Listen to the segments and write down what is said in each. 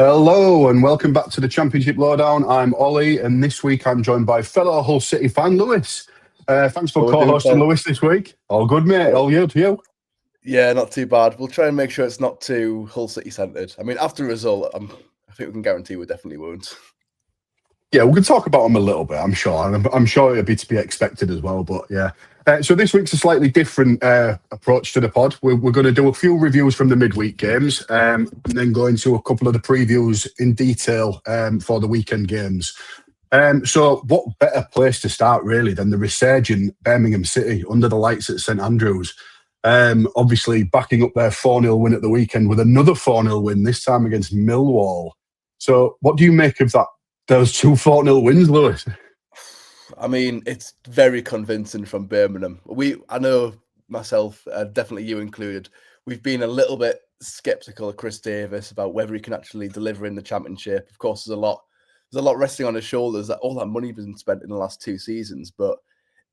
Hello and welcome back to the Championship Lowdown. I'm Ollie, and this week I'm joined by fellow Hull City fan Lewis. Thanks for co-hosting, Lewis, this week. All good, mate. All good to you. Yeah, not too bad. We'll try and make sure it's not too Hull City centred. I mean, after the result, I think we can guarantee we definitely won't. Yeah, we can talk about them a little bit, I'm sure. And I'm sure it'll be to be expected as well, but yeah. So this week's a slightly different approach to the pod. We're going to do a few reviews from the midweek games and then go into a couple of the previews in detail for the weekend games. So what better place to start, really, than the resurgent Birmingham City under the lights at St Andrews? Obviously, backing up their 4-0 win at the weekend with another 4-0 win, this time against Millwall. So what do you make of that? Those two 4-0 wins, Lewis? I mean, it's very convincing from Birmingham. I know myself, definitely you included, we've been a little bit sceptical of Chris Davis about whether he can actually deliver in the Championship. Of course, there's a lot resting on his shoulders. That all that money has been spent in the last 2 seasons, but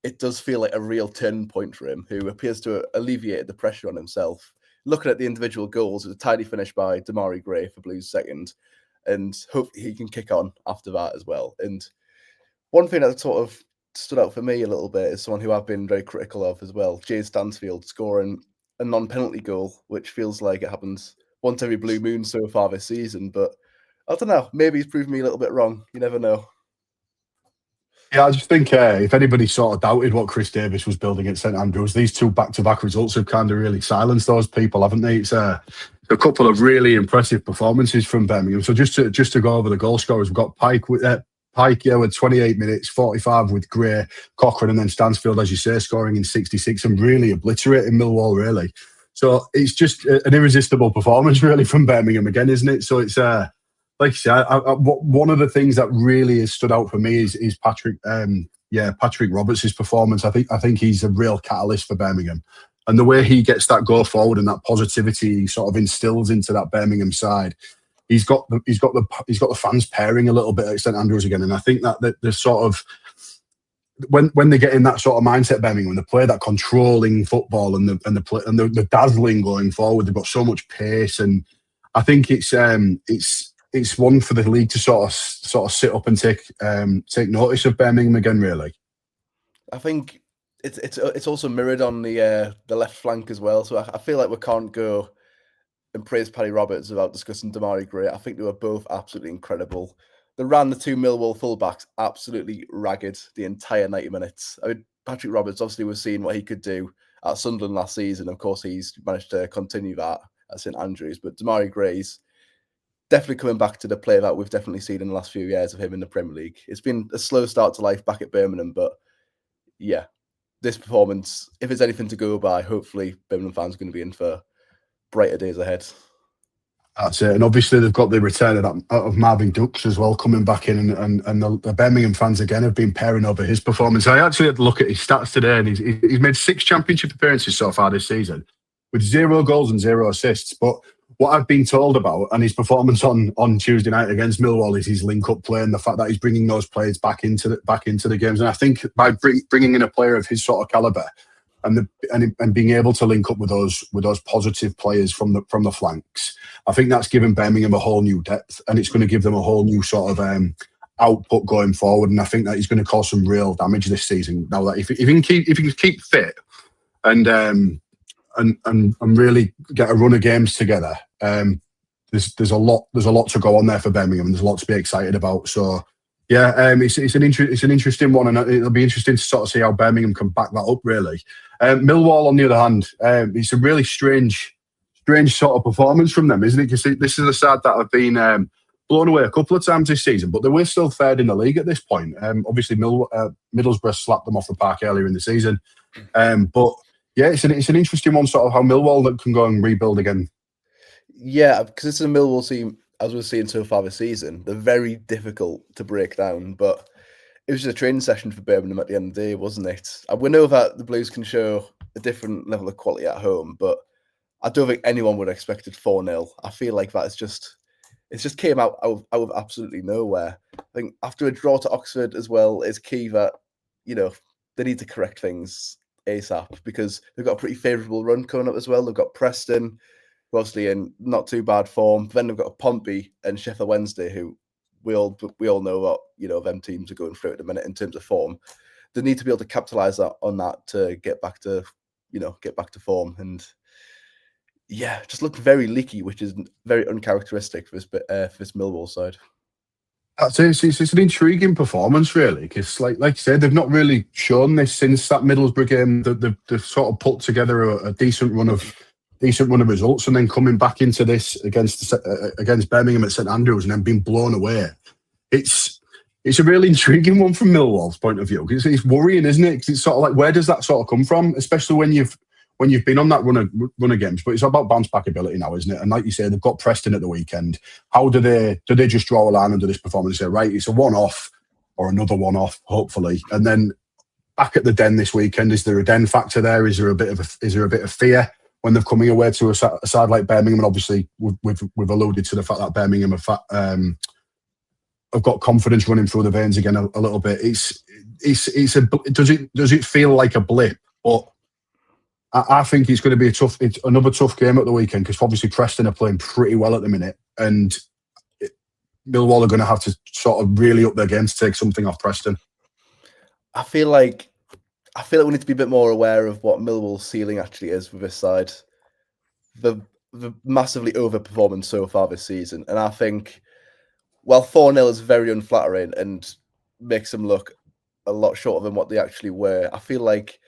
it does feel like a real turning point for him, who appears to have alleviated the pressure on himself. Looking at the individual goals, it was a tidy finish by Damari Gray for Blues second, and hopefully he can kick on after that as well. And one thing that sort of stood out for me a little bit is someone who I've been very critical of as well, Jay Stansfield, scoring a non-penalty goal, which feels like it happens once every blue moon so far this season. But I don't know, maybe he's proved me a little bit wrong. You never know. Yeah, I just think if anybody sort of doubted what Chris Davis was building at St Andrews, these 2 back-to-back results have kind of really silenced those people, haven't they? It's a couple of really impressive performances from Birmingham. So just to go over the goal scorers, we've got Pike with 28 minutes, 45 with Gray, Cochrane, and then Stansfield, as you say, scoring in 66 and really obliterating Millwall, really. So it's just an irresistible performance, really, from Birmingham again, isn't it? So it's like I said, one of the things that really has stood out for me is Patrick Roberts' performance. I think he's a real catalyst for Birmingham, and the way he gets that go forward and that positivity he sort of instills into that Birmingham side. He's got the fans pairing a little bit at St Andrews again, and I think that the sort of when they get in that sort of mindset, Birmingham, when they play that controlling football and the dazzling going forward, they've got so much pace, and I think it's one for the league to sort of sit up and take notice of Birmingham again. Really, I think it's also mirrored on the left flank as well. So I feel like we can't go and praise Paddy Roberts without discussing Damari Gray. I think they were both absolutely incredible. They ran the 2 Millwall fullbacks absolutely ragged the entire 90 minutes. I mean, Patrick Roberts obviously was seeing what he could do at Sunderland last season. Of course, he's managed to continue that at St Andrews. But Damari Gray's definitely coming back to the player that we've definitely seen in the last few years of him in the Premier League. It's been a slow start to life back at Birmingham, but yeah, this performance, if it's anything to go by, hopefully Birmingham fans are going to be in for brighter days ahead. That's it. And obviously they've got the return of Marvin Dukes as well coming back in, and the Birmingham fans again have been pairing over his performance. I actually had to look at his stats today, and he's made 6 championship appearances so far this season with 0 goals and 0 assists. But what I've been told about, and his performance on Tuesday night against Millwall, is his link-up play and the fact that he's bringing those players back into the games. And I think by bringing in a player of his sort of calibre and being able to link up with those positive players from the flanks, I think that's given Birmingham a whole new depth, and it's going to give them a whole new sort of output going forward. And I think that he's going to cause some real damage this season. Now that if he can keep fit and really get a run of games together, there's a lot to go on there for Birmingham, and there's a lot to be excited about. So yeah, it's an interesting one, and it'll be interesting to sort of see how Birmingham can back that up. Really, Millwall on the other hand, it's a really strange sort of performance from them, isn't it? Because this is a side that have been blown away a couple of times this season, but they were still third in the league at this point. Obviously, Middlesbrough slapped them off the park earlier in the season, but yeah, it's an interesting one, sort of how Millwall can go and rebuild again. Yeah, because it's a Millwall team, as we're seeing so far this season, they're very difficult to break down. But it was just a training session for Birmingham at the end of the day, wasn't it? And we know that the Blues can show a different level of quality at home, but I don't think anyone would have expected 4-0. I feel like that is just came out of absolutely nowhere. I think after a draw to Oxford as well, it's key that, they need to correct things ASAP, because they've got a pretty favourable run coming up as well. They've got Preston, who are obviously in not too bad form. Then they've got Pompey and Sheffield Wednesday, who we all know what them teams are going through at the minute in terms of form. They need to be able to capitalise on that to get back to form. And yeah, just looked very leaky, which is very uncharacteristic for this Millwall side. It's an intriguing performance, really, because, like you said, they've not really shown this since that Middlesbrough game. They've sort of put together a decent run of results, and then coming back into this against Birmingham at St Andrews, and then being blown away. It's a really intriguing one from Millwall's point of view, because it's worrying, isn't it? 'Cause it's sort of like, where does that sort of come from, especially when you've been on that run of games? But it's about bounce back ability now, isn't it? And like you say, they've got Preston at the weekend. How do they just draw a line under this performance and say, right, it's a one-off or another one-off, hopefully, and then back at the Den this weekend? Is there a Den factor there? Is there a bit of fear when they're coming away to a side like Birmingham? And obviously, we've alluded to the fact that Birmingham have got confidence running through the veins again a little bit. Does it feel like a blip? But I think it's going to be another tough game at the weekend, because obviously Preston are playing pretty well at the minute, and Millwall are going to have to sort of really up their game to take something off Preston. I feel like we need to be a bit more aware of what Millwall's ceiling actually is with this side. The massively overperforming so far this season, and I think, while 4-0 is very unflattering and makes them look a lot shorter than what they actually were, I feel like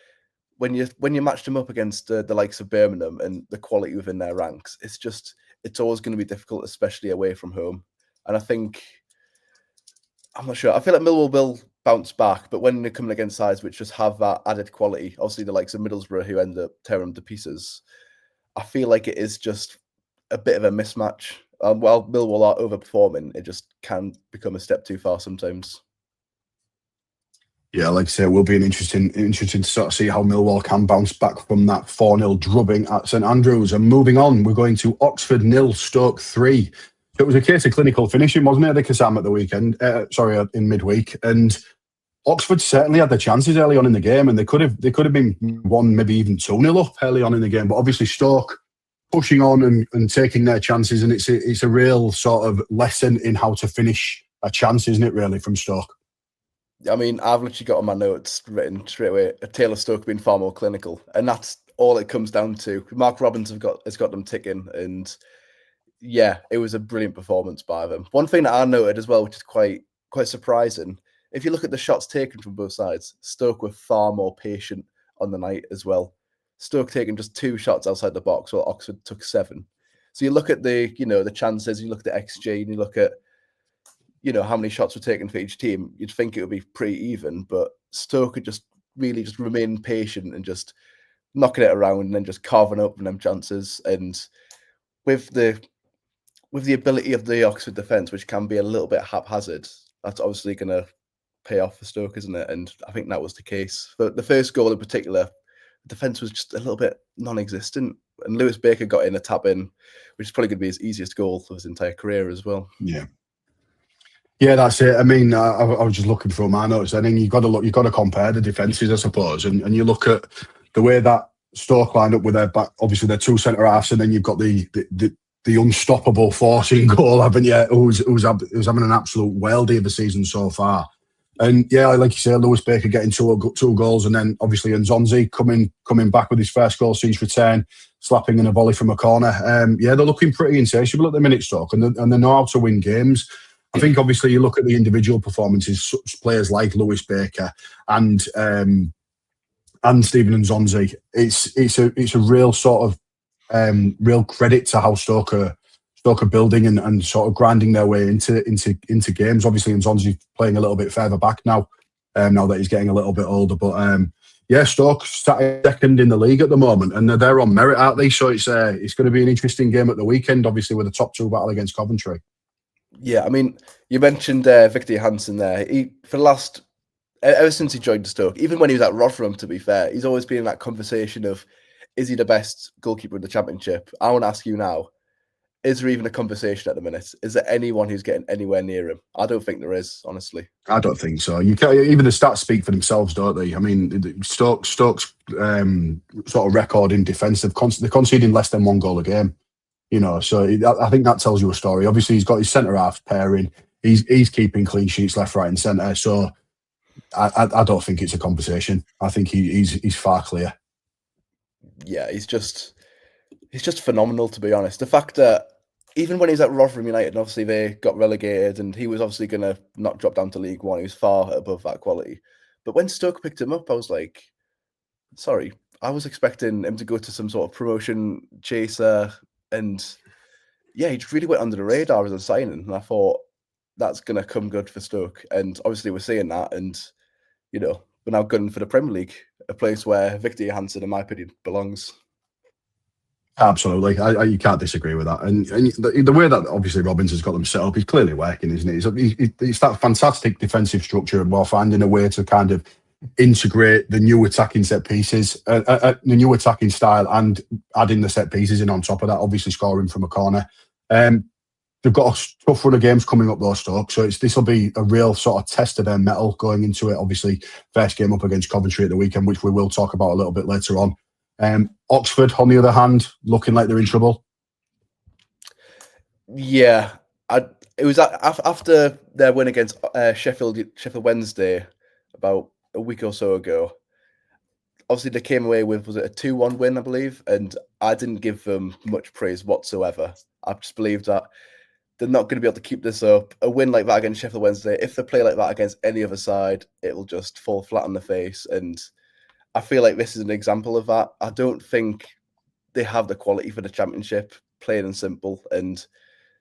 when you match them up against the likes of Birmingham and the quality within their ranks, it's always going to be difficult, especially away from home. And I'm not sure. I feel like Millwall will bounce back, but when they're coming against sides which just have that added quality, obviously the likes of Middlesbrough, who end up tearing them to pieces, I feel like it is just a bit of a mismatch. While Millwall are overperforming, it just can become a step too far sometimes. Yeah, like I say, it will be an interesting to sort of see how Millwall can bounce back from that 4-0 drubbing at St Andrews. And moving on, we're going to Oxford 0, Stoke 3. So it was a case of clinical finishing, wasn't it, the Kassam at the weekend? In midweek. And Oxford certainly had their chances early on in the game, and they could have been 1, maybe even 2-0 up early on in the game. But obviously Stoke pushing on and taking their chances, and it's a real sort of lesson in how to finish a chance, isn't it, really, from Stoke? I mean, I've literally got on my notes written straight away, a tale of Stoke being far more clinical, and that's all it comes down to. Mark Robbins has got them ticking, and yeah, it was a brilliant performance by them. One thing that I noted as well, which is quite surprising, if you look at the shots taken from both sides, Stoke were far more patient on the night as well. Stoke taking just 2 shots outside the box, while Oxford took 7. So you look at the chances, you look at the XG, and you look at how many shots were taken for each team, you'd think it would be pretty even, but Stoke could just really just remain patient and just knocking it around and then just carving up them chances. And with the ability of the Oxford defence, which can be a little bit haphazard, that's obviously going to pay off for Stoke, isn't it? And I think that was the case. But the first goal in particular, the defence was just a little bit non-existent. And Lewis Baker got in a tap-in, which is probably going to be his easiest goal of his entire career as well. Yeah, that's it. I mean, I was just looking through my notes. I think you've got to compare the defences, I suppose, and you look at the way that Stoke lined up with their back. Obviously, their 2 centre halves, and then you've got the unstoppable force in goal, haven't you? Who's having an absolute worldie of the season so far. And yeah, like you say, Lewis Baker getting two goals, and then obviously Nzonzi coming back with his first goal since return, slapping in a volley from a corner. Yeah, they're looking pretty insatiable at the minute, Stoke, and they know how to win games. I think obviously you look at the individual performances, such players like Lewis Baker and Stephen Nzonzi. It's a real sort of real credit to how Stoke are building and sort of grinding their way into games. Obviously, Nzonzi playing a little bit further back now that he's getting a little bit older. But yeah, Stoke started second in the league at the moment, and they're on merit, aren't they? So it's going to be an interesting game at the weekend, obviously, with a top 2 battle against Coventry. Yeah, I mean, you mentioned Victor Johansson there. Ever since he joined Stoke, even when he was at Rotherham, to be fair, he's always been in that conversation of, is he the best goalkeeper in the Championship? I want to ask you now, is there even a conversation at the minute? Is there anyone who's getting anywhere near him? I don't think there is, honestly. I don't think so. You can't, even the stats speak for themselves, don't they? I mean, Stoke's sort of record in defence, they're conceding less than 1 goal a game. So I think that tells you a story. Obviously, he's got his centre half pairing. He's keeping clean sheets left, right, and centre. So I don't think it's a conversation. I think he's far clear. Yeah, he's just phenomenal, to be honest. The fact that even when he was at Rotherham United, and obviously they got relegated, and he was obviously going to not drop down to League One. He was far above that quality. But when Stoke picked him up, I was like, sorry, I was expecting him to go to some sort of promotion chaser, and yeah, he just really went under the radar as a signing. And I thought that's going to come good for Stoke. And obviously we're seeing that, and we're now gunning for the Premier League, a place where Victor Johansson, in my opinion, belongs. Absolutely, you can't disagree with that. And the way that obviously Robbins has got them set up, he's clearly working, isn't it? It's that fantastic defensive structure, while finding a way to kind of integrate the new attacking set pieces, the new attacking style, and adding the set pieces in on top of that. Obviously, scoring from a corner. They've got a tough run of games coming up, though, Stoke. So this will be a real sort of test of their mettle going into it. Obviously, first game up against Coventry at the weekend, which we will talk about a little bit later on. Oxford, on the other hand, looking like they're in trouble. Yeah, it was after their win against Sheffield Wednesday about a week or so ago. Obviously, they came away with, was it a 2-1 win, I believe? And I didn't give them much praise whatsoever. I just believed that they're not going to be able to keep this up. A win like that against Sheffield Wednesday, if they play like that against any other side, it will just fall flat on the face. And I feel like this is an example of that. I don't think they have the quality for the Championship, plain and simple. And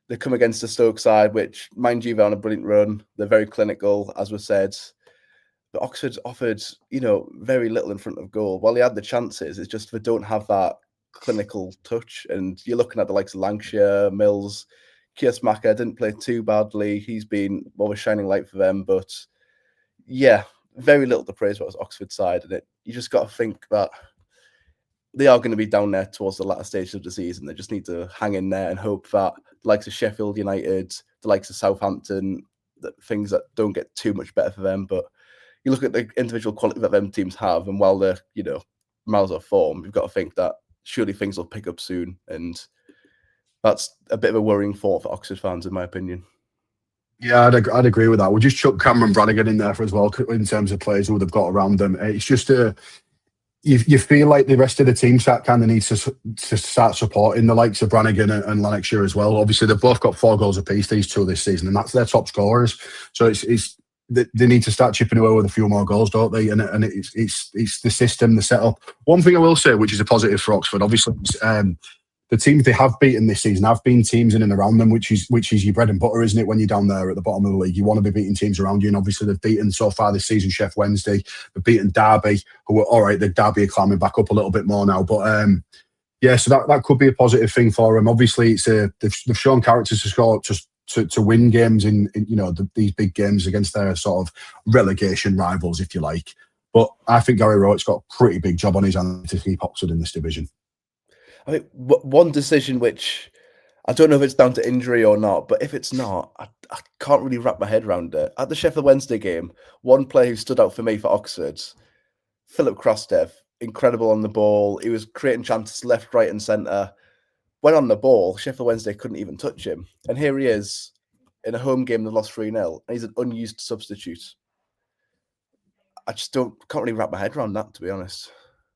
they come against the Stoke side, which, mind you, they're on a brilliant run. They're very clinical, as was said. But Oxford offered, very little in front of goal. While they had the chances, it's just they don't have that clinical touch. And you're looking at the likes of Lancashire, Mills, Kiasmaka didn't play too badly. He's been more of a shining light for them. But yeah, very little to praise about Oxford side. And you just got to think that they are going to be down there towards the latter stages of the season. They just need to hang in there and hope that the likes of Sheffield United, the likes of Southampton, that things that don't get too much better for them. But you look at the individual quality that them teams have, and while they're, miles off form, you've got to think that surely things will pick up soon. And that's a bit of a worrying thought for Oxford fans, in my opinion. Yeah, I'd agree with that. We'll just chuck Cameron Brannigan in there as well in terms of players who they've got around them. It's just you feel like the rest of the team kind of needs to start supporting the likes of Brannigan and Lanarkshire as well. Obviously, they've both got 4 goals apiece, these two this season, and that's their top scorers. So they need to start chipping away with a few more goals, don't they? And it's the system, the setup. One thing I will say, which is a positive for Oxford, obviously, the teams they have beaten this season have been teams in and around them, which is your bread and butter, isn't it? When you're down there at the bottom of the league, you want to be beating teams around you. And obviously, they've beaten so far this season Sheffield Wednesday. They've beaten Derby, who were all right. The Derby are climbing back up a little bit more now, but yeah, so that could be a positive thing for them. Obviously, they've shown characters to score to win games in these big games against their sort of relegation rivals, if you like. But I think Gary Rowett's got a pretty big job on his hands to keep Oxford in this division. I think one decision which I don't know if it's down to injury or not, but if it's not, I can't really wrap my head around it. At the Sheffield Wednesday game, one player who stood out for me for Oxford, Philip Krastev, incredible on the ball. He was creating chances left, right, and centre. When on the ball, Sheffield Wednesday couldn't even touch him. And here he is in a home game that lost 3-0, and he's an unused substitute. I just can't really wrap my head around that, to be honest.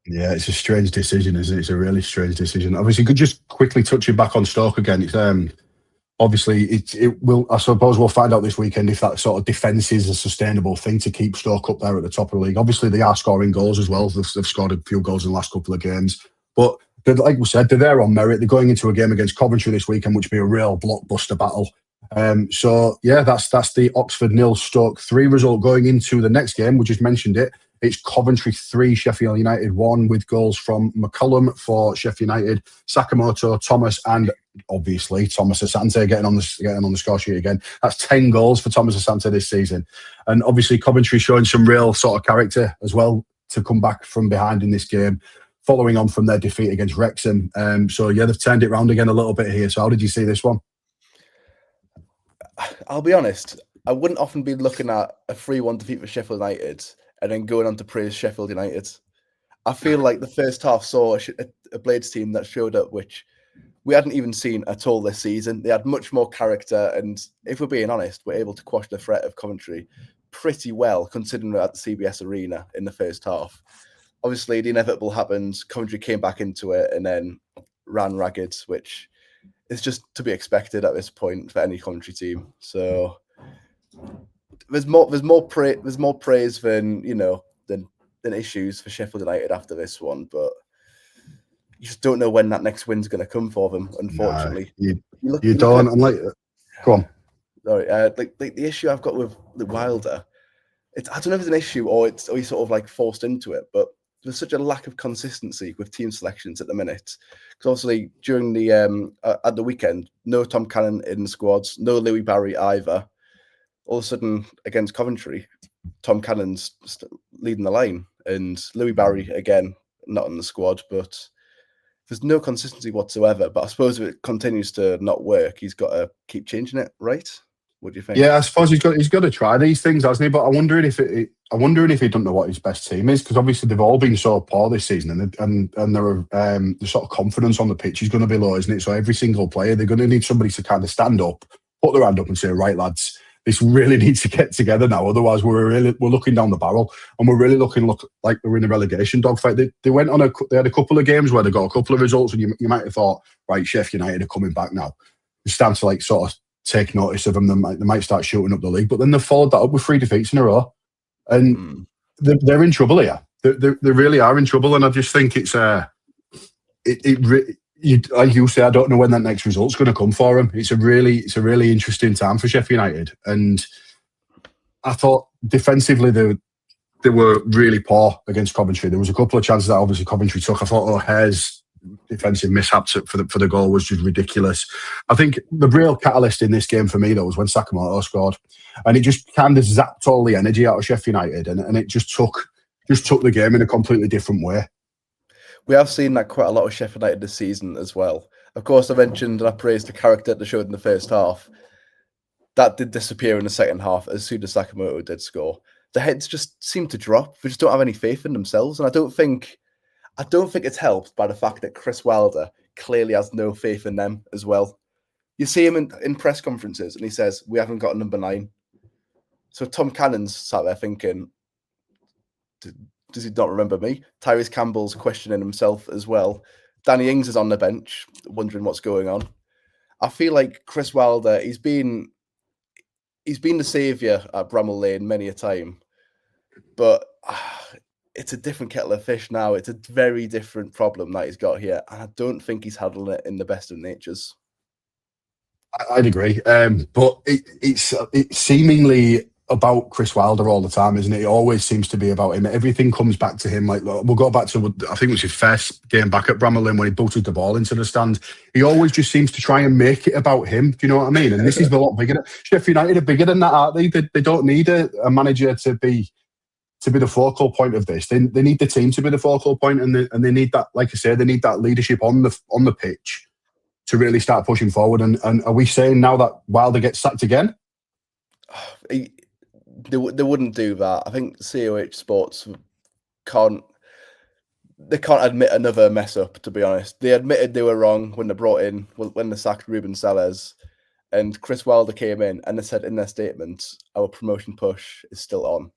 Yeah, it's a strange decision, isn't it? It's a really strange decision. Obviously, could just quickly touching back on Stoke again. It's obviously it will. I suppose we'll find out this weekend if that sort of defence is a sustainable thing to keep Stoke up there at the top of the league. Obviously, they are scoring goals as well. They've scored a few goals in the last couple of games, but like we said, they're there on merit. They're going into a game against Coventry this weekend, which will be a real blockbuster battle. So yeah, that's the Oxford 0, Stoke 3 result going into the next game. We just mentioned it. It's Coventry 3, Sheffield United 1, with goals from McCullum for Sheffield United, Sakamoto, Thomas, and obviously Thomas Asante getting on the score sheet again. That's 10 goals for Thomas Asante this season, and obviously Coventry showing some real sort of character as well to come back from behind in this game, following on from their defeat against Wrexham. So yeah, they've turned it around again a little bit here. So how did you see this one? I'll be honest, I wouldn't often be looking at a 3-1 defeat for Sheffield United and then going on to praise Sheffield United. I feel like the first half saw a Blades team that showed up, which we hadn't even seen at all this season. They had much more character, and if we're being honest, we're able to quash the threat of Coventry pretty well, considering we're at the CBS Arena in the first half. Obviously, the inevitable happened. Coventry came back into it and then ran ragged, which is just to be expected at this point for any Coventry team. So there's more praise than than issues for Sheffield United after this one, but you just don't know when that next win's going to come for them. Unfortunately, no, you don't. I'm like, go on. Sorry, like the issue I've got with Wilder, I don't know if it's an issue or he's sort of like forced into it, but there's such a lack of consistency with team selections at the minute. Because obviously during the at the weekend, no Tom Cannon in the squads, no Louis Barry either. All of a sudden against Coventry, Tom Cannon's leading the line, and Louis Barry again not in the squad, but there's no consistency whatsoever. But I suppose if it continues to not work, he's got to keep changing it, right? What do you think? Yeah, I suppose he's got to try these things, hasn't he? But I'm wondering if he don't know what his best team is, because obviously they've all been so poor this season, and the sort of confidence on the pitch is going to be low, isn't it? So every single player, they're going to need somebody to kind of stand up, put their hand up, and say, "Right, lads, this really needs to get together now. Otherwise, we're looking down the barrel, and we're really looking like we're in a relegation dogfight." They went on they had a couple of games where they got a couple of results, and you might have thought, right, Sheffield United are coming back now. It's time to sort of take notice of them. They might start shooting up the league, but then they followed that up with 3 defeats in a row, and they're in trouble here. They really are in trouble, and I just think it's like you say, I don't know when that next result's going to come for them. It's a really interesting time for Sheffield United, and I thought defensively they were really poor against Coventry. There was a couple of chances that obviously Coventry took. I thought O'Hare's defensive mishaps for the goal was just ridiculous. I think the real catalyst in this game for me though was when Sakamoto scored, and it just kind of zapped all the energy out of Sheffield United, and it just took the game in a completely different way. We have seen that quite a lot of Sheffield United this season as well. Of course, I mentioned and I praised the character they showed in the first half. That did disappear in the second half as soon as Sakamoto did score. The heads just seem to drop. They just don't have any faith in themselves, and I don't think it's helped by the fact that Chris Wilder clearly has no faith in them as well. You see him in press conferences and he says, "We haven't got a number 9. So Tom Cannon's sat there thinking, does he not remember me? Tyrese Campbell's questioning himself as well. Danny Ings is on the bench, wondering what's going on. I feel like Chris Wilder, he's been the saviour at Bramall Lane many a time, but it's a different kettle of fish now. It's a very different problem that he's got here, and I don't think he's handling it in the best of natures. I'd agree, but it's seemingly about Chris Wilder all the time, isn't it? It always seems to be about him. Everything comes back to him. Like, we'll go back to, I think it was his first game back at Bramall Lane when he booted the ball into the stand. He always just seems to try and make it about him. Do you know what I mean? And this is a lot bigger. Sheffield United are bigger than that, aren't they? They don't need a manager to be the focal point of this. They need the team to be the focal point, and they need that, like I say, they need that leadership on the pitch to really start pushing forward. And are we saying now that Wilder gets sacked again? They wouldn't do that. I think COH Sports can't admit another mess up, to be honest. They admitted they were wrong when they sacked Ruben Sellers, and Chris Wilder came in and they said in their statement, our promotion push is still on.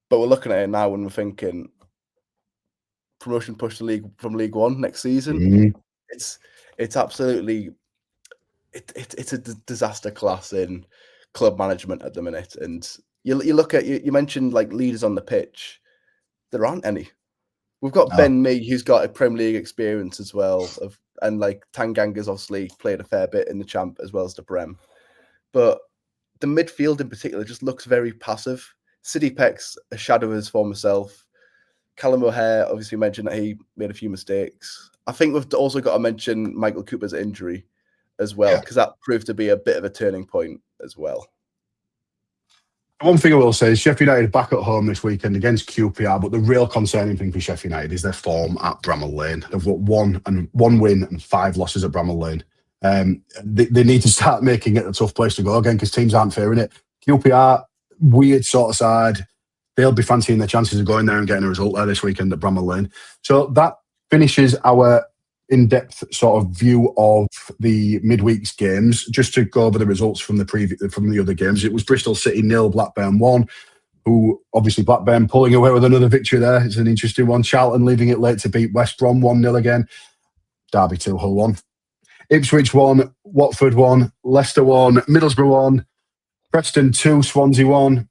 But we're looking at it now and we're thinking, promotion push from League One next season. Mm-hmm. It's absolutely it's a disaster class in club management at the minute. And you look at you mentioned like leaders on the pitch. There aren't any. We've got Ben Mee, who's got a Premier League experience as well, and like Tanganga's obviously played a fair bit in the Champ as well as the Prem. But the midfield in particular just looks very passive. City Peck's a shadow of his former self. Callum O'Hare obviously mentioned that he made a few mistakes. I think we've also got to mention Michael Cooper's injury as well, because that proved to be a bit of a turning point as well. One thing I will say is Sheffield United back at home this weekend against QPR, but the real concerning thing for Sheffield United is their form at Bramall Lane. They've got one win and 5 losses at Bramall Lane. They need to start making it a tough place to go again, because teams aren't fearing it. QPR, weird sort of side. They'll be fancying their chances of going there and getting a result there this weekend at Bramall Lane. So that finishes our in-depth sort of view of the midweek's games, just to go over the results from the other games. It was Bristol City 0, Blackburn 1. Who obviously Blackburn pulling away with another victory there. It's an interesting one. Charlton leaving it late to beat West Brom 1-0 again. Derby 2, Hull 1. Ipswich 1, Watford 1, Leicester 1, Middlesbrough 1, Preston 2, Swansea 1,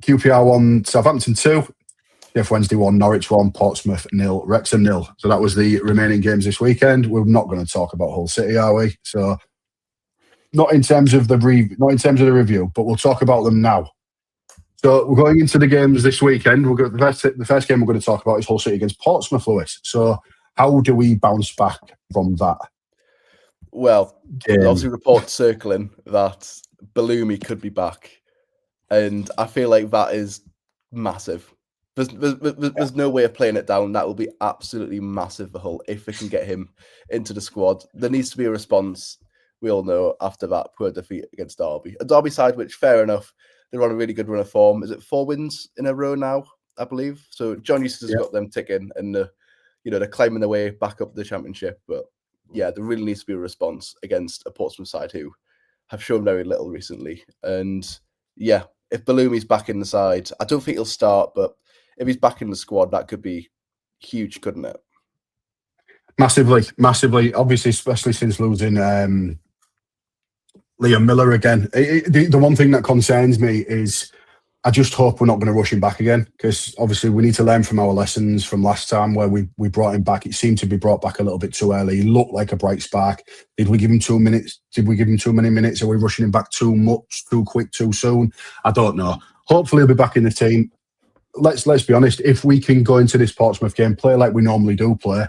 QPR 1, Southampton 2, Sheffield Wednesday 1, Norwich 1, Portsmouth 0, Wrexham 0. So that was the remaining games this weekend. We're not going to talk about Hull City, are we? So not in terms of the review, but we'll talk about them now. So we're going into the games this weekend. The first game we're going to talk about is Hull City against Portsmouth, Lewis. So how do we bounce back from that? Well, there's obviously reports circling that Bellumi could be back, and I feel like that is massive. There's no way of playing it down. That will be absolutely massive for Hull if we can get him into the squad. There needs to be a response, we all know, after that poor defeat against Derby. A Derby side which, fair enough, they're on a really good run of form. Is it 4 wins in a row now, I believe? So John Eustace has got them ticking, and they're climbing their way back up the Championship. But yeah, there really needs to be a response against a Portsmouth side who have shown very little recently. And yeah, if Bellumi's back in the side, I don't think he'll start, but if he's back in the squad, that could be huge, couldn't it? Massively. Obviously, especially since losing Liam Miller again. The one thing that concerns me is I just hope we're not going to rush him back again, because obviously we need to learn from our lessons from last time where we brought him back. It seemed to be brought back a little bit too early. He looked like a bright spark. Did we give him 2 minutes? Did we give him too many minutes? Are we rushing him back too much, too quick, too soon? I don't know. Hopefully he'll be back in the team. Let's be honest. If we can go into this Portsmouth game, play like we normally do play,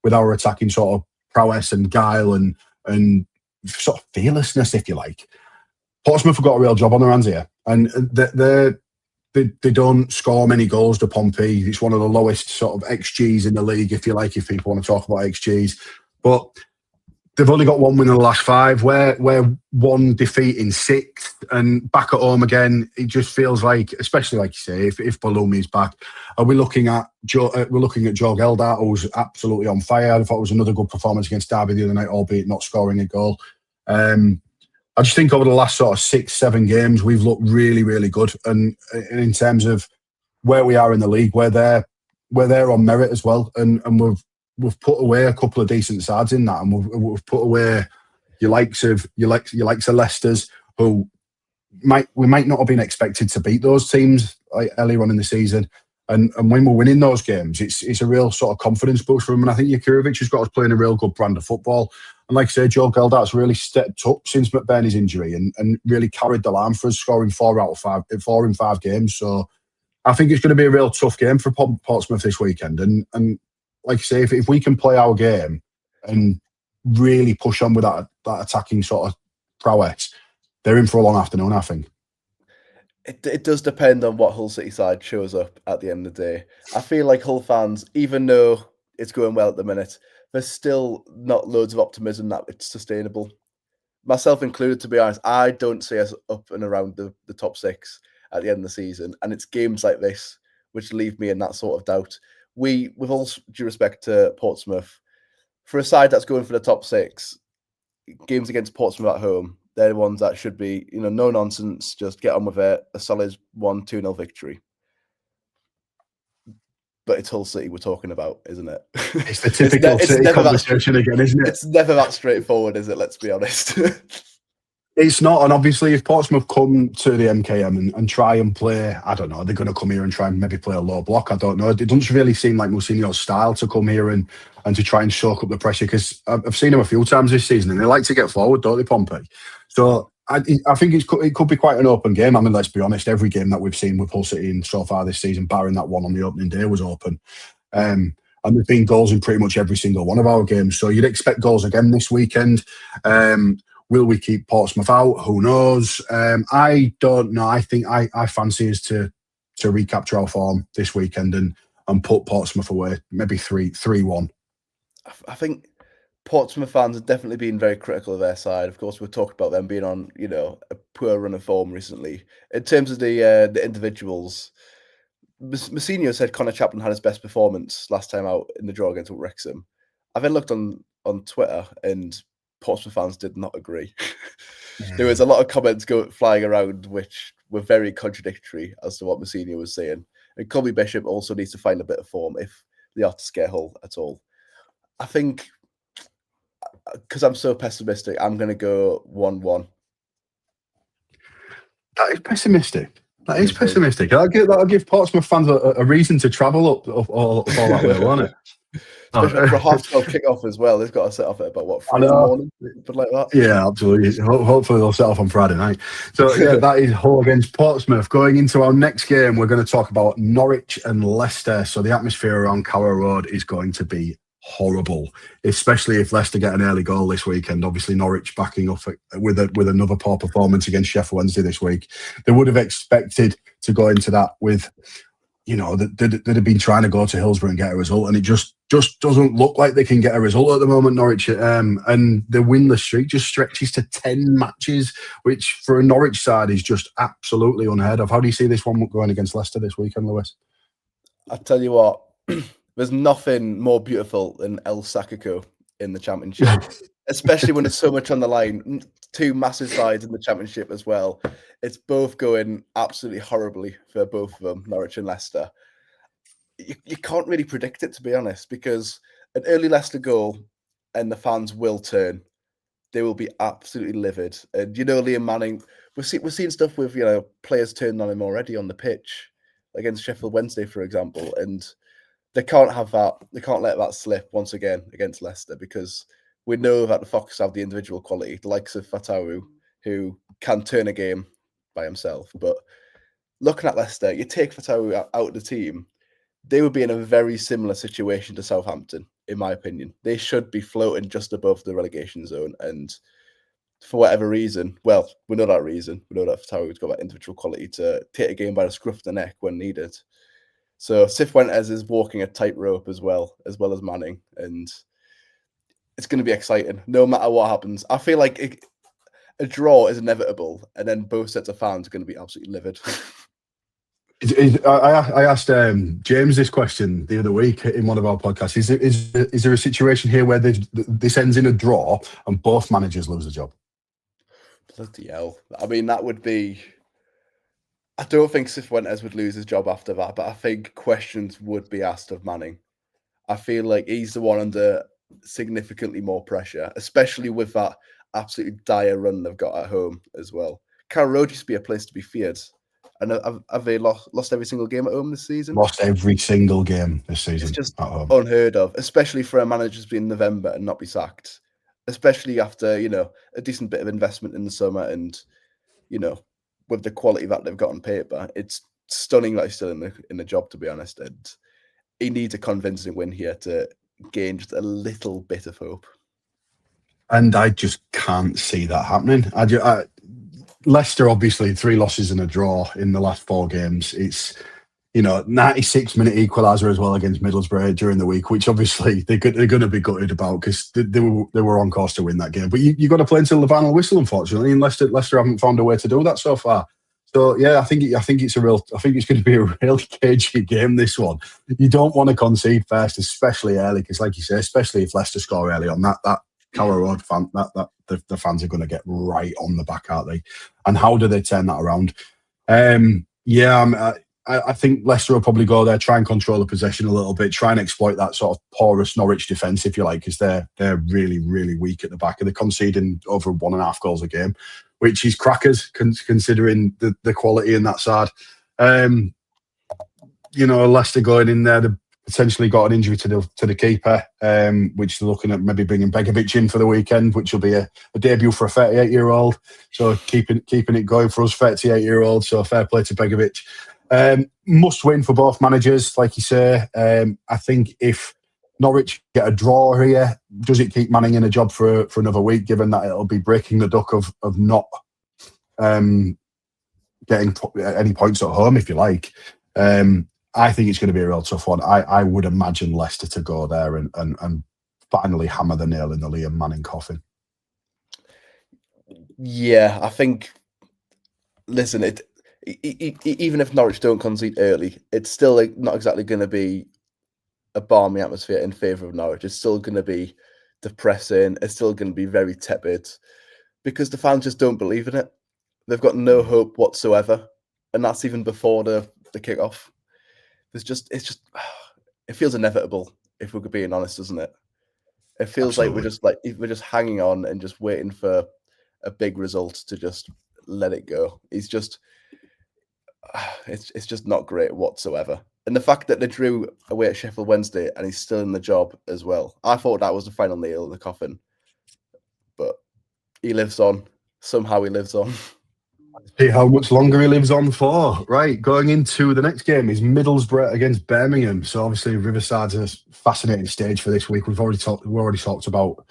with our attacking sort of prowess and guile and sort of fearlessness, if you like, Portsmouth have got a real job on their hands here, and they don't score many goals to Pompey. It's one of the lowest sort of XGs in the league, if you like, if people want to talk about XGs. But they've only got 1 win in the last 5. We're 1 defeat in 6, and back at home again. It just feels like, especially like you say, if Bellumi's back, are we looking at Joe Geldat, who's absolutely on fire. I thought it was another good performance against Derby the other night, albeit not scoring a goal. I just think over the last sort of 6-7 games, we've looked really, really good. And in terms of where we are in the league, we're there on merit as well. And we've put away a couple of decent sides in that, and we've put away your likes of Leicester's, who we might not have been expected to beat those teams like earlier on in the season. And when we're winning those games, it's a real sort of confidence boost for them. And I think Jurkovic has got us playing a real good brand of football. And like I say, Joe Geldart's really stepped up since McBurney's injury and really carried the line for us, scoring 4 in 5 games. So I think it's going to be a real tough game for Portsmouth this weekend. And like I say, if we can play our game and really push on with that attacking sort of prowess, they're in for a long afternoon, I think. It does depend on what Hull City side shows up at the end of the day. I feel like Hull fans, even though it's going well at the minute, there's still not loads of optimism that it's sustainable. Myself included, to be honest, I don't see us up and around the top 6 at the end of the season. And it's games like this which leave me in that sort of doubt. With all due respect to Portsmouth, for a side that's going for the top 6, games against Portsmouth at home, they're the ones that should be, no nonsense, just get on with it, a solid 1-2-0 victory. But it's Hull City we're talking about, isn't it? It's the typical City conversation again, isn't it? It's never that straightforward, is it? Let's be honest. It's not, and obviously if Portsmouth come to the MKM and try and play, I don't know, they're going to come here and try and maybe play a low block, I don't know. It doesn't really seem like Mousinho's style to come here and to try and soak up the pressure, because I've seen him a few times this season and they like to get forward, don't they, Pompey? So I think it could be quite an open game. I mean, let's be honest, every game that we've seen with Hull City so far this season, barring that one on the opening day, was open. And there's been goals in pretty much every single one of our games. So you'd expect goals again this weekend. Will we keep Portsmouth out? Who knows? I don't know. I think I fancy us to recapture our form this weekend and put Portsmouth away, maybe 3-1. I think Portsmouth fans have definitely been very critical of their side. Of course, we've talked about them being on, a poor run of form recently. In terms of the individuals, Mousinho said Connor Chaplin had his best performance last time out in the draw against Wrexham. I've then looked on on Twitter, and Portsmouth fans did not agree. There was a lot of comments flying around which were very contradictory as to what Mousinho was saying. And Colby Bishop also needs to find a bit of form if they are to scare Hull at all. I think, because I'm so pessimistic, I'm going to go 1-1. That is pessimistic. That is pessimistic. That'll give Portsmouth fans a reason to travel up all that way, won't it? Especially for a half-12 kick-off as well. They've got to set off at about, what, 3 in the morning? Something like that. Yeah, absolutely. Hopefully they'll set off on Friday night. So, yeah, that is Hull against Portsmouth. Going into our next game, we're going to talk about Norwich and Leicester. So the atmosphere around Carrow Road is going to be horrible, especially if Leicester get an early goal this weekend. Obviously, Norwich backing up with another poor performance against Sheffield Wednesday this week. They would have expected to go into that with, they'd have been trying to go to Hillsborough and get a result, and it just doesn't look like they can get a result at the moment, Norwich. And the winless streak just stretches to 10 matches, which for a Norwich side is just absolutely unheard of. How do you see this one going against Leicester this weekend, Lewis? I tell you what, there's nothing more beautiful than El Sacico in the Championship, especially when there's so much on the line. 2 massive sides in the Championship as well. It's both going absolutely horribly for both of them, Norwich and Leicester. You can't really predict it, to be honest, because an early Leicester goal and the fans will turn. They will be absolutely livid. And, Liam Manning, we're seeing stuff with, players turning on him already on the pitch against Sheffield Wednesday, for example. And they can't have that. They can't let that slip once again against Leicester, because we know that the Fox have the individual quality, the likes of Fatawu, who can turn a game by himself. But looking at Leicester, you take Fatawu out of the team, they would be in a very similar situation to Southampton, in my opinion. They should be floating just above the relegation zone. And for whatever reason, well, we know that reason. We know that Fatawu's got that individual quality to take a game by the scruff of the neck when needed. So Cifuentes is walking a tightrope as well as Manning. And it's going to be exciting, no matter what happens. I feel like a draw is inevitable, and then both sets of fans are going to be absolutely livid. I asked James this question the other week in one of our podcasts. Is there a situation here where this ends in a draw and both managers lose the job? Bloody hell. I mean, that would be... I don't think Cifuentes would lose his job after that, but I think questions would be asked of Manning. I feel like he's the one under significantly more pressure, especially with that absolutely dire run they've got at home as well. Carrow Road used to be a place to be feared. And have they lost every single game at home this season? Lost every single game this season. It's just at home. Unheard of, especially for a manager to be in November and not be sacked. Especially after, a decent bit of investment in the summer and, with the quality that they've got on paper. It's stunning that he's still in the job, to be honest. And he needs a convincing win here to gain just a little bit of hope. And I just can't see that happening. Leicester, obviously, 3 losses and a draw in the last 4 games. It's, 96-minute equaliser as well against Middlesbrough during the week, which obviously they're going to be gutted about because they were on course to win that game. But you got to play until the final whistle, unfortunately, and Leicester haven't found a way to do that so far. So yeah, I think it's going to be a really cagey game, this one. You don't want to concede first, especially early, because like you say, especially if Leicester score early on, that Carrow Road fan, the fans are going to get right on the back, aren't they? And how do they turn that around? I think Leicester will probably go there, try and control the possession a little bit, try and exploit that sort of porous Norwich defence, if you like, because they're really, really weak at the back, and they're conceding over 1.5 goals a game, which is crackers considering the quality in that side. Leicester going in there, they've potentially got an injury to the keeper, which they're looking at maybe bringing Begovic in for the weekend, which will be a debut for a 38-year-old. So keeping it going for us, 38-year-old. So fair play to Begovic. Must win for both managers, like you say. I think if Norwich get a draw here, does it keep Manning in a job for another week, given that it'll be breaking the duck of not getting any points at home, if you like. I think it's going to be a real tough one. I would imagine Leicester to go there and finally hammer the nail in the Liam Manning coffin. Yeah, I think, listen, even if Norwich don't concede early, it's still not exactly going to be a balmy atmosphere in favour of Norwich. It's still going to be depressing. It's still going to be very tepid because the fans just don't believe in it. They've got no hope whatsoever, and that's even before the kick-off. It feels inevitable, if we're being honest, doesn't it? It feels Absolutely. like we're just hanging on and just waiting for a big result to just let it go. It's just not great whatsoever. And the fact that they drew away at Sheffield Wednesday and he's still in the job as well. I thought that was the final nail in the coffin, but he lives on. Somehow he lives on. See how much longer he lives on for. Right, going into the next game is Middlesbrough against Birmingham. So obviously Riverside's a fascinating stage for this week. We've already talked about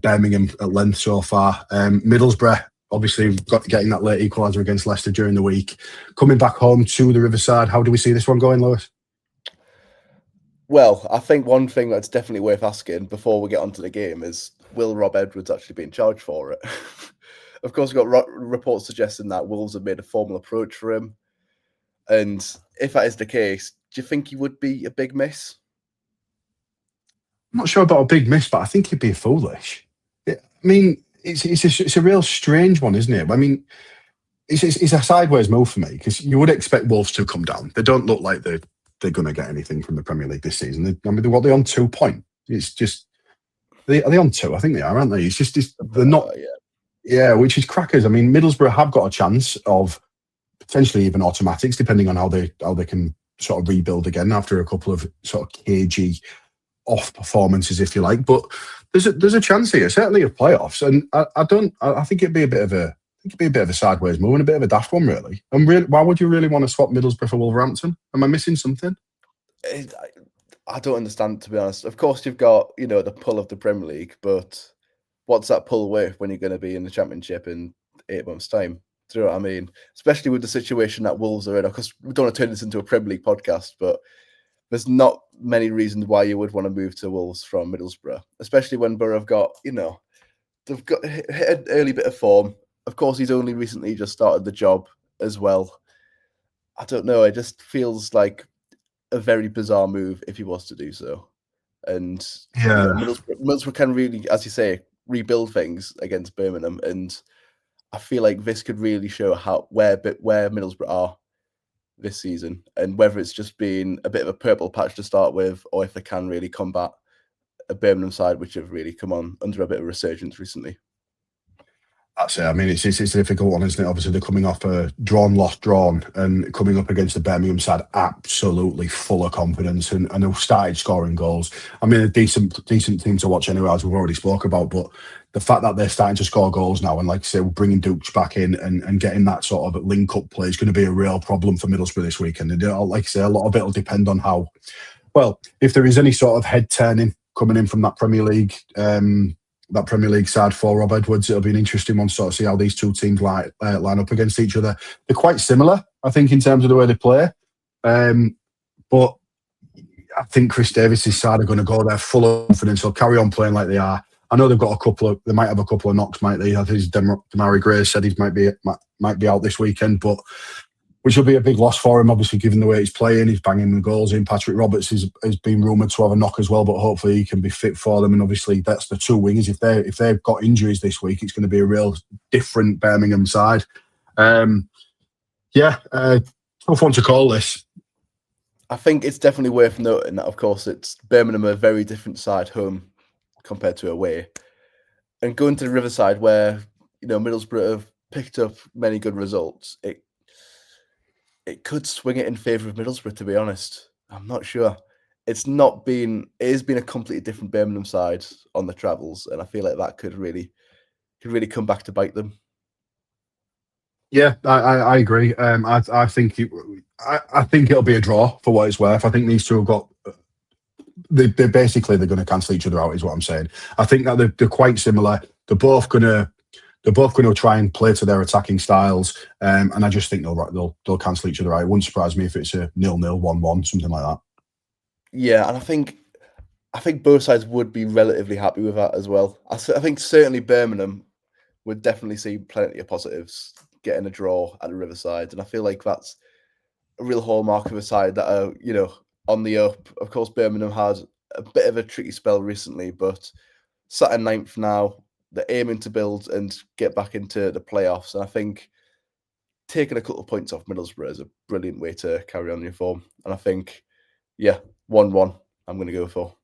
Birmingham at length so far. Middlesbrough obviously got getting that late equaliser against Leicester during the week. Coming back home to the Riverside, how do we see this one going, Lewis? Well, I think one thing that's definitely worth asking before we get onto the game is, will Rob Edwards actually be in charge for it? Of course, we've got reports suggesting that Wolves have made a formal approach for him. And if that is the case, do you think he would be a big miss? I'm not sure about a big miss, but I think he'd be foolish. I mean, it's a real strange one, isn't it? I mean, it's a sideways move for me because you would expect Wolves to come down. They don't look like they're going to get anything from the Premier League this season. They're on 2 points. It's just are they on 2? I think they are, aren't they? They're not. Yeah, which is crackers. I mean, Middlesbrough have got a chance of potentially even automatics, depending on how they can sort of rebuild again after a couple of sort of cagey off performances, if you like. But there's a chance here, certainly of playoffs, and I think it'd be a bit of a sideways move and a bit of a daft one, really. And really, why would you really want to swap Middlesbrough for Wolverhampton? Am I missing something? I don't understand, to be honest. Of course, you've got the pull of the Premier League, but what's that pull worth when you're going to be in the Championship in 8 months' time? Do you know what I mean? Especially with the situation that Wolves are in. Because we don't want to turn this into a Premier League podcast, but there's not many reasons why you would want to move to Wolves from Middlesbrough, especially when Borough have got, they've got hit an early bit of form. Of course, he's only recently just started the job as well. I don't know. It just feels like a very bizarre move if he was to do so. And Middlesbrough can really, as you say, rebuild things against Birmingham, and I feel like this could really show where Middlesbrough are this season, and whether it's just been a bit of a purple patch to start with, or if they can really combat a Birmingham side which have really come on under a bit of resurgence recently. That's it. I mean, it's a difficult one, isn't it? Obviously, they're coming off a drawn, and coming up against the Birmingham side, absolutely full of confidence, and they've started scoring goals. I mean, a decent team to watch anyway, as we've already spoke about. But the fact that they're starting to score goals now, and like I say, we're bringing Dukes back in and getting that sort of link-up play is going to be a real problem for Middlesbrough this weekend. And like I say, a lot of it will depend on how well, if there is any sort of head turning coming in from that Premier League. That Premier League side for Rob Edwards, it'll be an interesting one to sort of see how these two teams line up against each other. They're quite similar, I think, in terms of the way they play. But I think Chris Davis's side are going to go there full of confidence. They'll carry on playing like they are. I know they've got they might have a couple of knocks, might they? I think Damari Gray said he might be out this weekend, but which will be a big loss for him, obviously, given the way he's playing. He's banging the goals in. Patrick Roberts has been rumoured to have a knock as well, but hopefully he can be fit for them. And obviously, that's the two wingers. If they've got injuries this week, it's going to be a real different Birmingham side. Tough one to call this. I think it's definitely worth noting that, of course, it's Birmingham a very different side home compared to away. And going to the Riverside, where Middlesbrough have picked up many good results, it could swing it in favour of Middlesbrough, to be honest. I'm not sure. It has been a completely different Birmingham side on the travels, and I feel like that could really come back to bite them. Yeah, I agree. I think it'll be a draw for what it's worth. I think these two have got. They're going to cancel each other out, is what I'm saying. I think that they're quite similar. They're both going to try and play to their attacking styles, and I just think they'll cancel each other out. It wouldn't surprise me if it's a 0-0, 1-1, something like that. Yeah, and I think both sides would be relatively happy with that as well. I think certainly Birmingham would definitely see plenty of positives getting a draw at the Riverside, and I feel like that's a real hallmark of a side that are on the up. Of course, Birmingham had a bit of a tricky spell recently, but sat in ninth now. They're aiming to build and get back into the playoffs. And I think taking a couple of points off Middlesbrough is a brilliant way to carry on your form. And I think, 1-1, I'm going to go for.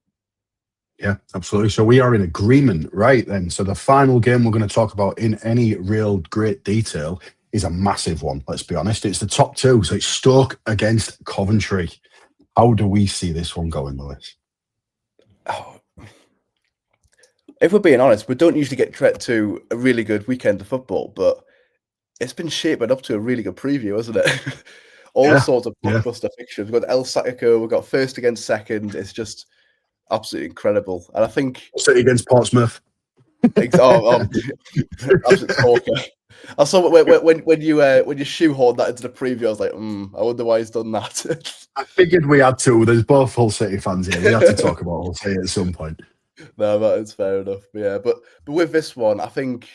Yeah, absolutely. So we are in agreement, right then. So the final game we're going to talk about in any real great detail is a massive one, let's be honest. It's the top two. So it's Stoke against Coventry. How do we see this one going, Lewis? Oh, if we're being honest, we don't usually get treated to a really good weekend of football, but it's been shaping up to a really good preview, hasn't it? All sorts of blockbuster fixtures. We've got El Sacco, we've got first against second. It's just absolutely incredible. And I think City against Portsmouth. Absolute talker. I saw when you shoehorned that into the preview, I was like, I wonder why he's done that. I figured we had to. There's both Hull City fans here. We have to talk about Hull City at some point. No, that is fair enough. But with this one, I think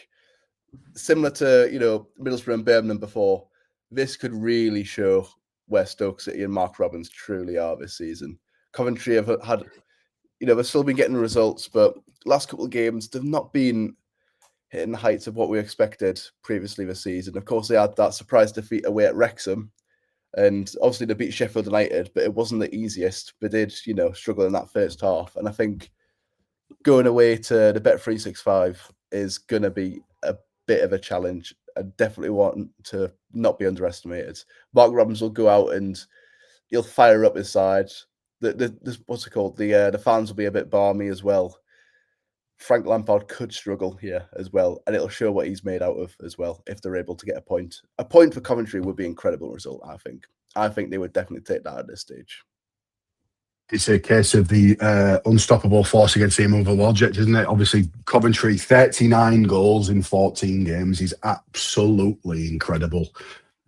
similar to Middlesbrough and Birmingham before, this could really show where Stoke City and Mark Robins truly are this season. Coventry have had, they've still been getting results, but last couple of games they've not been hitting the heights of what we expected previously this season. Of course, they had that surprise defeat away at Wrexham, and obviously they beat Sheffield United, but it wasn't the easiest. They did, struggle in that first half, and I think going away to the Bet365 is going to be a bit of a challenge. I definitely want to not be underestimated. Mark Robins will go out and he'll fire up his side. What's it called? The fans will be a bit balmy as well. Frank Lampard could struggle here as well, and it'll show what he's made out of as well if they're able to get a point. A point for Coventry would be an incredible result, I think. I think they would definitely take that at this stage. It's a case of the unstoppable force against the immovable object, isn't it? Obviously, Coventry, 39 goals in 14 games is absolutely incredible.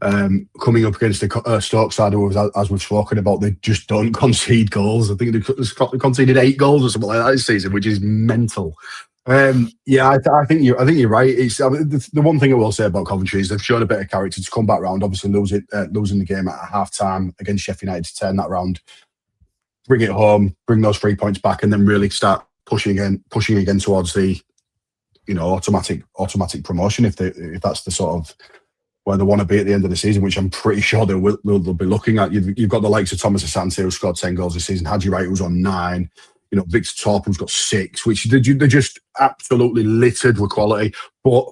Coming up against the Stoke side, as we've spoken about, they just don't concede goals. I think they conceded 8 goals or something like that this season, which is mental. I think you're right. It's the one thing I will say about Coventry is they've shown a bit of character to come back round. Obviously, losing the game at half time against Sheffield United to turn that round, bring it home, bring those 3 points back, and then really start pushing again towards the automatic promotion if that's the sort of where they want to be at the end of the season, which I'm pretty sure they'll be looking at. You've got the likes of Thomas Asante, who scored 10 goals this season, Hadji Wright, who's on 9, Victor Torp, who's got 6, which they're just absolutely littered with quality. But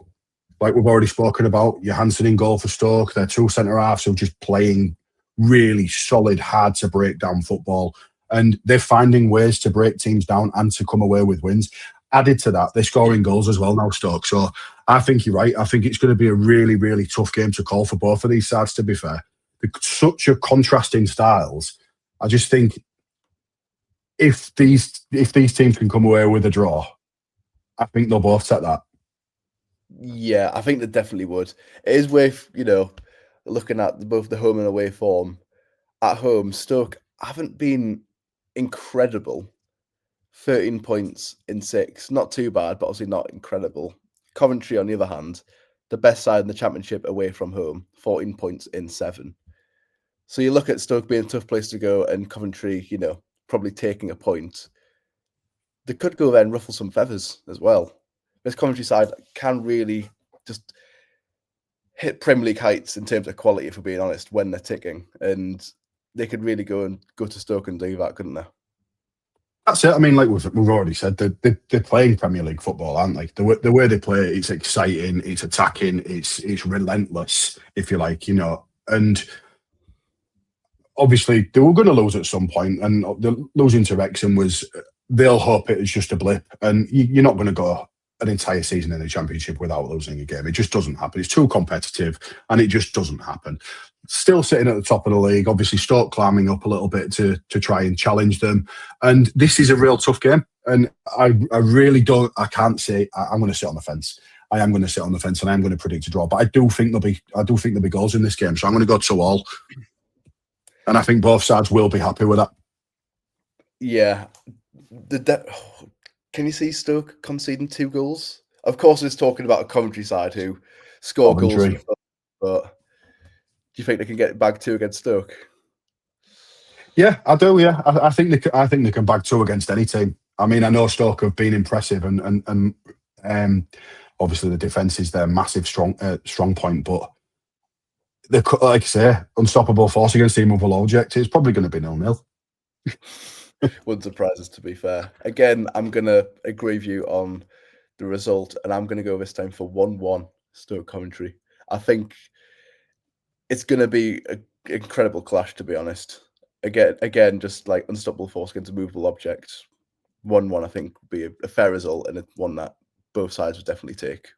like we've already spoken about, Johansson in goal for Stoke, their 2 centre-halves who are just playing really solid, hard to break down football. And they're finding ways to break teams down and to come away with wins. Added to that, they're scoring goals as well now, Stoke. So I think you're right. I think it's going to be a really, really tough game to call for both of these sides, to be fair. They're such a contrasting styles. I just think if these teams can come away with a draw, I think they'll both take that. Yeah, I think they definitely would. It is worth, looking at both the home and away form. At home, Stoke haven't been incredible. 13 points in 6. Not too bad, but obviously not incredible. Coventry, on the other hand, the best side in the Championship away from home, 14 points in 7. So you look at Stoke being a tough place to go and Coventry, probably taking a point. They could go there and ruffle some feathers as well. This Coventry side can really just hit Premier League heights in terms of quality, if we're being honest, when they're ticking. And they could really go to Stoke and do that, couldn't they? That's it. I mean, like we've already said, they're playing Premier League football, aren't they? The way they play, it's exciting, it's attacking, it's relentless, if you like, And obviously, they were going to lose at some point, and the losing to Wrexham they'll hope it is just a blip, and you're not going to go an entire season in the Championship without losing a game. It just doesn't happen. It's too competitive, and it just doesn't happen. Still sitting at the top of the league, obviously Stoke climbing up a little bit to try and challenge them. And this is a real tough game. And I can't say I'm going to sit on the fence. I am going to sit on the fence and I'm going to predict a draw. But I do think there'll be goals in this game. So I'm going to go 2-2. And I think both sides will be happy with that. Yeah. Can you see Stoke conceding 2 goals? Of course, it's talking about a Coventry side who score goals, but do you think they can get bag 2 against Stoke? Yeah, I do. Yeah, I think they can bag 2 against any team. I mean, I know Stoke have been impressive, and obviously the defence is their massive strong point, but they're, like I say, unstoppable force against the immovable object. It's probably going to be 0-0. Wouldn't surprise us, to be fair. Again, I'm going to agree with you on the result, and I'm going to go this time for 1-1 Stoke Coventry. I think it's going to be an incredible clash, to be honest. Again, just like unstoppable force against a movable object. 1-1, I think, would be a fair result, and it's one that both sides would definitely take.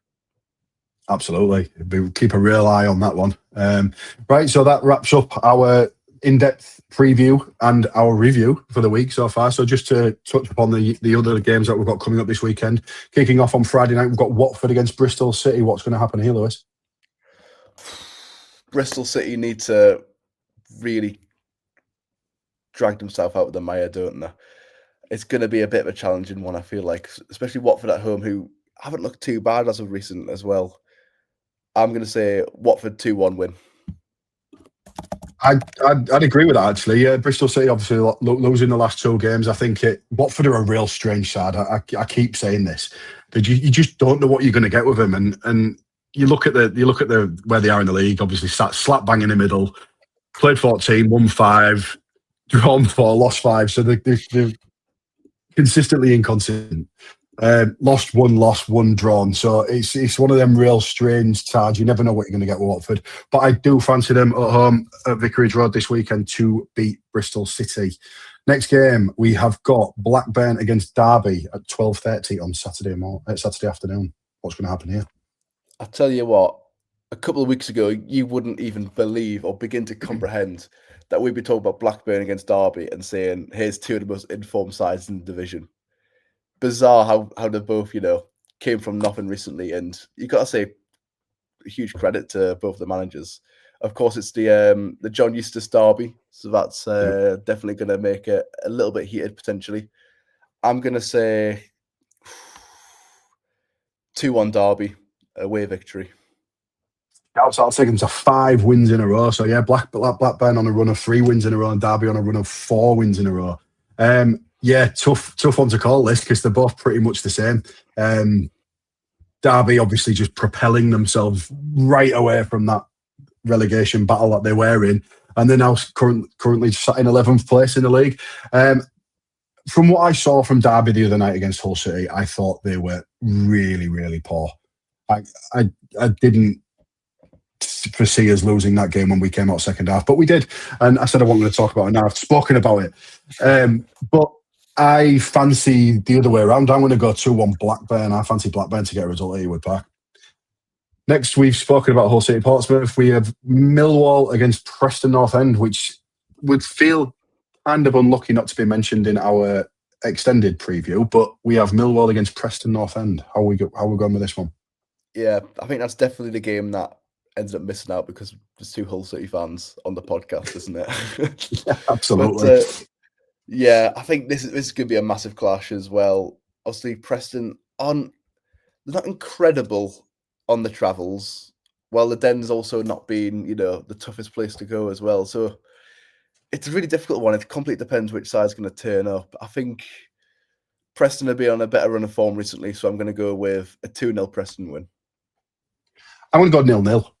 Absolutely. Keep a real eye on that one. Right, so that wraps up our in-depth preview and our review for the week so far. So just to touch upon the other games that we've got coming up this weekend. Kicking off on Friday night, we've got Watford against Bristol City. What's going to happen here, Lewis? Bristol City need to really drag themselves out of the mire, don't they? It's going to be a bit of a challenging one, I feel like, especially Watford at home, who haven't looked too bad as of recent as well. I'm going to say Watford 2-1 win. I'd agree with that, actually. Bristol City obviously losing the last 2 games. I think Watford are a real strange side. I keep saying this. But you just don't know what you're going to get with them. And you look at the where they are in the league, obviously slap bang in the middle, played 14, won 5, drawn 4, lost 5. So they're consistently inconsistent. Lost 1, drawn. So it's one of them real strange sides. You never know what you're going to get with Watford. But I do fancy them at home at Vicarage Road this weekend to beat Bristol City. Next game, we have got Blackburn against Derby at 12:30 on Saturday afternoon. What's going to happen here? I tell you what, a couple of weeks ago, you wouldn't even believe or begin to comprehend that we'd be talking about Blackburn against Derby and saying, here's 2 of the most informed sides in the division. Bizarre how they both, came from nothing recently, and you got to say huge credit to both the managers. Of course, it's the John Eustace derby, so that's definitely going to make it a little bit heated potentially. I'm going to say 2-1 Derby, away victory. I'll take them to 5 wins in a row. So yeah, Blackburn on a run of 3 wins in a row, and Derby on a run of 4 wins in a row. Yeah, tough one to call this because they're both pretty much the same. Derby obviously just propelling themselves right away from that relegation battle that they were in, and they're now currently sat in 11th place in the league. From what I saw from Derby the other night against Hull City, I thought they were really, really poor. I didn't foresee us losing that game when we came out second half, but we did. And I said I wasn't going to talk about it now. I've spoken about it. But I fancy the other way around. I'm going to go 2-1 Blackburn. I fancy Blackburn to get a result here with Park. Next, we've spoken about Hull City Portsmouth. We have Millwall against Preston North End, which would feel kind of unlucky not to be mentioned in our extended preview, but we have Millwall against Preston North End. How are we going with this one? Yeah, I think that's definitely the game that ends up missing out because there's 2 Hull City fans on the podcast, isn't it? Yeah, absolutely. But, yeah, I think this is going to be a massive clash as well. Obviously, Preston they're not incredible on the travels, while the Den's also not been, the toughest place to go as well. So it's a really difficult one. It completely depends which side's going to turn up. I think Preston have been on a better run of form recently, so I'm going to go with a 2-0 Preston win. I'm going to go 0-0.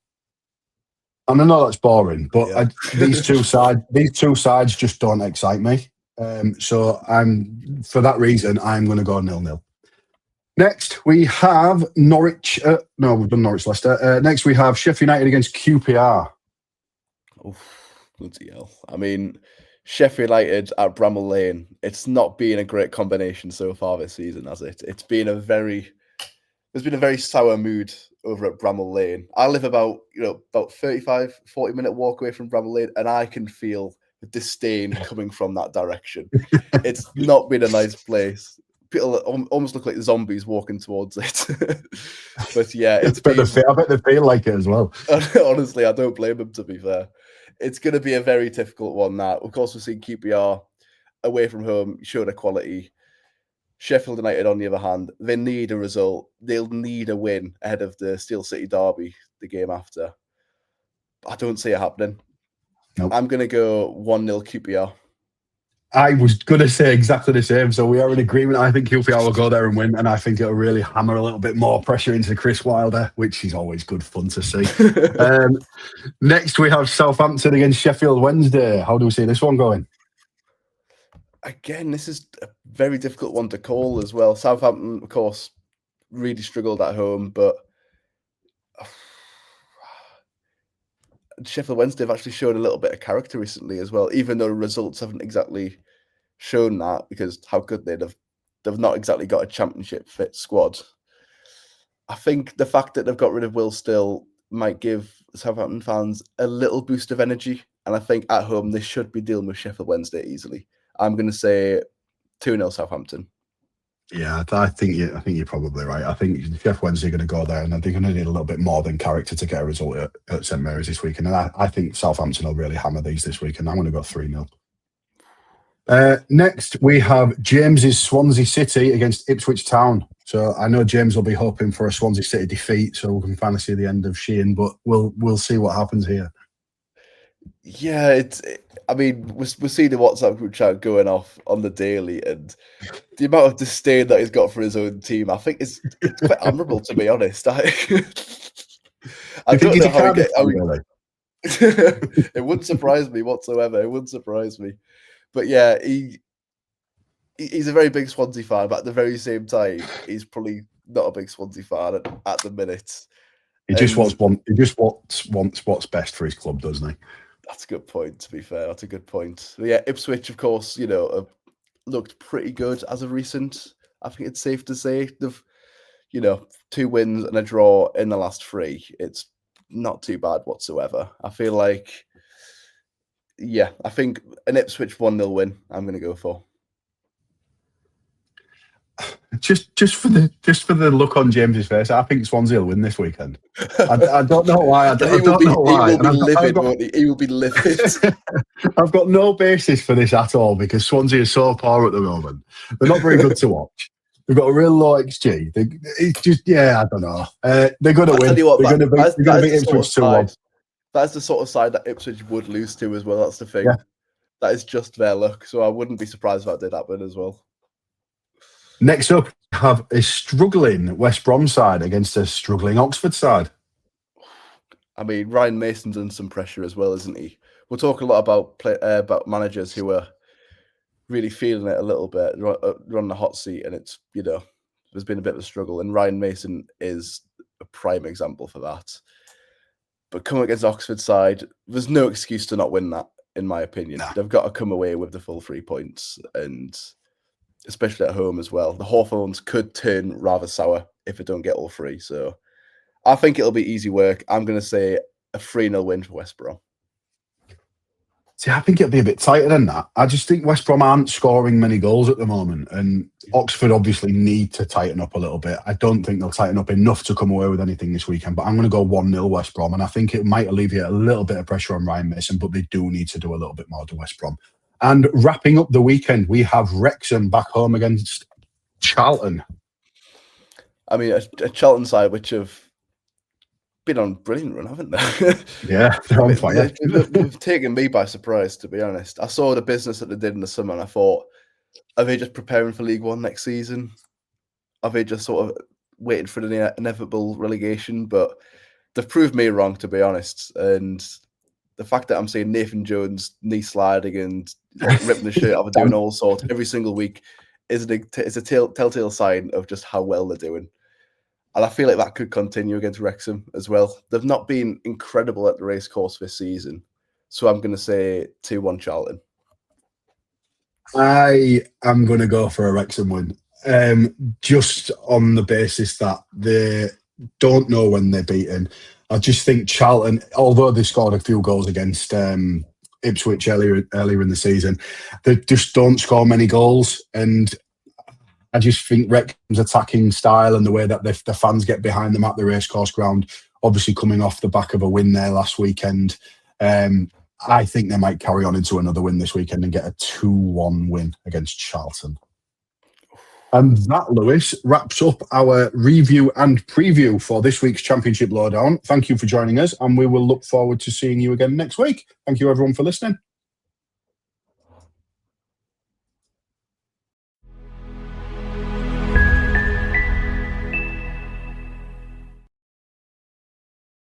And I know that's boring, but Yeah. these two sides just don't excite me. So for that reason, I'm going to go 0-0. Next, we have Norwich. We've done Norwich Leicester. Next, we have Sheffield United against QPR. Oh, bloody hell. I mean, Sheffield United at Bramall Lane, it's not been a great combination so far this season, has it? There's been a very sour mood over at Bramall Lane. I live about 35, 40-minute walk away from Bramall Lane, and I can feel the disdain coming from that direction. It's not been a nice place. People almost look like zombies walking towards it. But yeah, I bet they feel like it as well. Honestly, I don't blame them, to be fair. It's going to be a very difficult one, that. Of course, we're seeing QPR away from home, show their quality. Sheffield United, on the other hand, they need a result. They'll need a win ahead of the Steel City derby, the game after. I don't see it happening. Nope. I'm going to go 1-0 QPR. I was going to say exactly the same. So we are in agreement. I think QPR will go there and win. And I think it'll really hammer a little bit more pressure into Chris Wilder, which is always good fun to see. Next, we have Southampton against Sheffield Wednesday. How do we see this one going? Again, this is a very difficult one to call as well. Southampton, of course, really struggled at home, but Sheffield Wednesday have actually shown a little bit of character recently as well, even though results haven't exactly shown that, because how could they? They've not exactly got a championship fit squad. I think the fact that they've got rid of Will Still might give Southampton fans a little boost of energy, and I think at home they should be dealing with Sheffield Wednesday easily. I'm going to say 2-0 Southampton. Yeah, I think you're probably right. I think Sheffield Wednesday are going to go there, and they're going to need a little bit more than character to get a result at St Mary's this weekend. And I think Southampton will really hammer these this weekend. I'm going to go 3-0. Next, we have James's Swansea City against Ipswich Town. So I know James will be hoping for a Swansea City defeat, so we can finally see the end of Sheehan. But we'll see what happens here. Yeah, I mean, we're seeing the WhatsApp group chat going off on the daily, and the amount of disdain that he's got for his own team, I think it's quite admirable, to be honest. I don't know how he it wouldn't surprise me whatsoever. It wouldn't surprise me. But yeah, he's a very big Swansea fan, but at the very same time, he's probably not a big Swansea fan at the minute. He just wants what's best for his club, doesn't he? That's a good point, to be fair. That's a good point. But yeah, Ipswich, of course, have looked pretty good as of recent. I think it's safe to say they've, 2 wins and a draw in the last 3. It's not too bad whatsoever. I feel like, I think an Ipswich 1-0 win, I'm going to go for. Just for the look on James's face, I think Swansea will win this weekend. I don't know why. I don't know why. He will be livid, won't he? He will be livid. I've got no basis for this at all because Swansea is so poor at the moment. They're not very good to watch. They've got a real low XG. It's just, I don't know. They're going to win. They're going to beat Ipswich 2-1. That's the sort of side that Ipswich would lose to as well. That's the thing. Yeah. That is just their luck. So I wouldn't be surprised if that did happen as well. Next up, we have a struggling West Brom side against a struggling Oxford side. I mean, Ryan Mason's under some pressure as well, isn't he? We'll talk a lot about managers who are really feeling it a little bit, run the hot seat, and it's, there's been a bit of a struggle, and Ryan Mason is a prime example for that. But coming against Oxford side, there's no excuse to not win that, in my opinion. No. They've got to come away with the full 3 points, and especially at home as well. The Hawthorns could turn rather sour if they don't get all 3. So I think it'll be easy work. I'm going to say a 3-0 win for West Brom. See, I think it'll be a bit tighter than that. I just think West Brom aren't scoring many goals at the moment, and Oxford obviously need to tighten up a little bit. I don't think they'll tighten up enough to come away with anything this weekend, but I'm going to go 1-0 West Brom, and I think it might alleviate a little bit of pressure on Ryan Mason, but they do need to do a little bit more to West Brom. And wrapping up the weekend, we have Wrexham back home against Charlton. I mean, a Charlton side which have been on a brilliant run, haven't they? Yeah, they're on fire. They've taken me by surprise, to be honest. I saw the business that they did in the summer and I thought, are they just preparing for League One next season? Are they just sort of waiting for the inevitable relegation? But they've proved me wrong, to be honest. And the fact that I'm seeing Nathan Jones knee sliding and ripping the shirt off and doing all sorts every single week is a telltale sign of just how well they're doing. And I feel like that could continue against Wrexham as well. They've not been incredible at the racecourse this season. So I'm going to say 2-1 Charlton. I am going to go for a Wrexham win. Just on the basis that they don't know when they're beaten. I just think Charlton, although they scored a few goals against Ipswich earlier in the season, they just don't score many goals. And I just think Wrexham's attacking style and the way that the fans get behind them at the racecourse ground, obviously coming off the back of a win there last weekend, I think they might carry on into another win this weekend and get a 2-1 win against Charlton. And that, Lewis, wraps up our review and preview for this week's Championship Lowdown. Thank you for joining us, and we will look forward to seeing you again next week. Thank you, everyone, for listening.